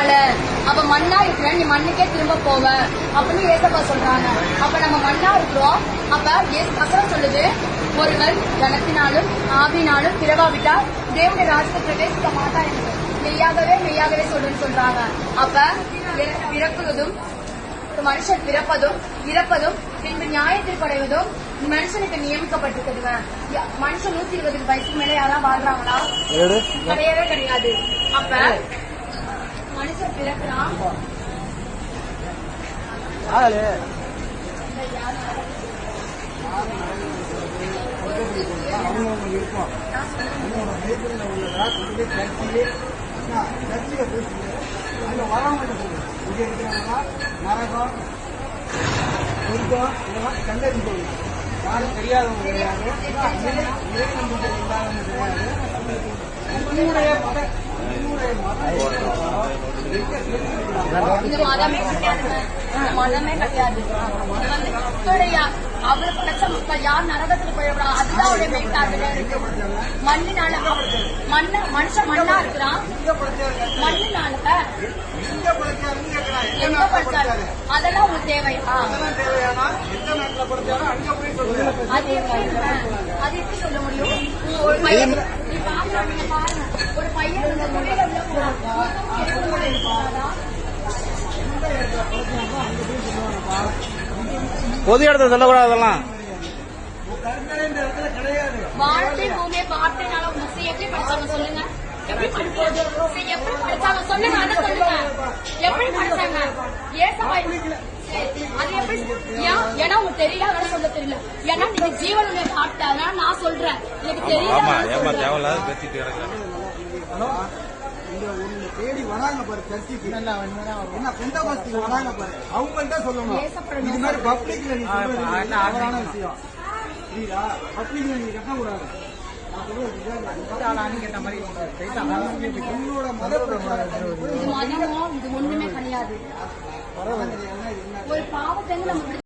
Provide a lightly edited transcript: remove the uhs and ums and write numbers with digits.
வாழ, அப்ப மண்ணா இருக்கிற நீ மண்ணுக்கே திரும்ப போவ அப்படின்னு ஏசப்பா சொல்றாங்க. அப்ப நம்ம மண்ணா இருக்கிறோம். அப்ப வசனம் சொல்லுது, ஒருவர் ஜனத்தினாலும் ஆவினாலும் பிறவாவிட்டால் தேவனுடைய ராஜ்யத்தை பிரவேசிக்க மாட்டா என்று மெய்யாகவே சொல்லுன்னு சொல்றாங்க. அப்ப பிறப்பதும் மனுஷன் பிறப்பதும் இறப்பதும் பின்பு நியாயத்திற்படைவதும் மனுஷனுக்கு நியமிக்கப்பட்டிருக்குதுங்க. மனுஷன் 120 வயசுக்கு மேல யாராவது வாழ்றாங்களா? கிடையவே கிடையாது. அப்ப மனுஷன் பிறக்கிறான், நரகம் இதெல்லாம் கண்டறிந்து யாரும் தெரியாதவங்க கிடையாது, இறை நம்பிக்கை இல்லாதவங்க கிடையாது. உன்னுடைய இது மதமே கிடையாது. அவரு படைச்ச மக்கள் யார் நரகத்துக்கு போயிடா, அதுதான் அவருடைய மெய்தார்களை இருக்கு. மண்ணினால மனுஷன் மண்ணா இருக்கிறான். மண்ணினால எங்க படிச்சாரு அதெல்லாம் உங்களுக்கு தேவையா? அது எப்படி சொல்ல முடியும்? ஒரு பையன் ஒரு பையன் பொது இடத்துல சொல்லக்கூடாது. அதெல்லாம் வாழ்க்கை பூமியை வார்த்தைனால எப்படி படிச்சாங்க சொல்லுங்க? எப்படி படிச்சாங்க சொல்லுங்க? அதை சொல்லுங்க. எப்படி படிச்சாங்க? அது எப்படி? ஏன்னா உங்களுக்கு தெரியல, அதனால சொல்ல தெரியல. ஏன்னா நீங்க ஜீவனுடைய பாட்டு, அதனால நான் சொல்றேன். எனக்கு தெரியல தேடி வராங்க பாரு, சர்ச்சைக்கு என்ன பெந்தகோஸ்துக்கு வராங்க பாரு, அவங்கள்ட்ட சொல்லணும். இது மாதிரி பப்ளிக்ல நீ சொல்றது தவறான விஷயம். புரியுதா? பப்ளிக்ல நீ கட்டக்கூடாது. உன்னோட இது ஒண்ணுமே கிடையாது. ஒரு பாவத்தை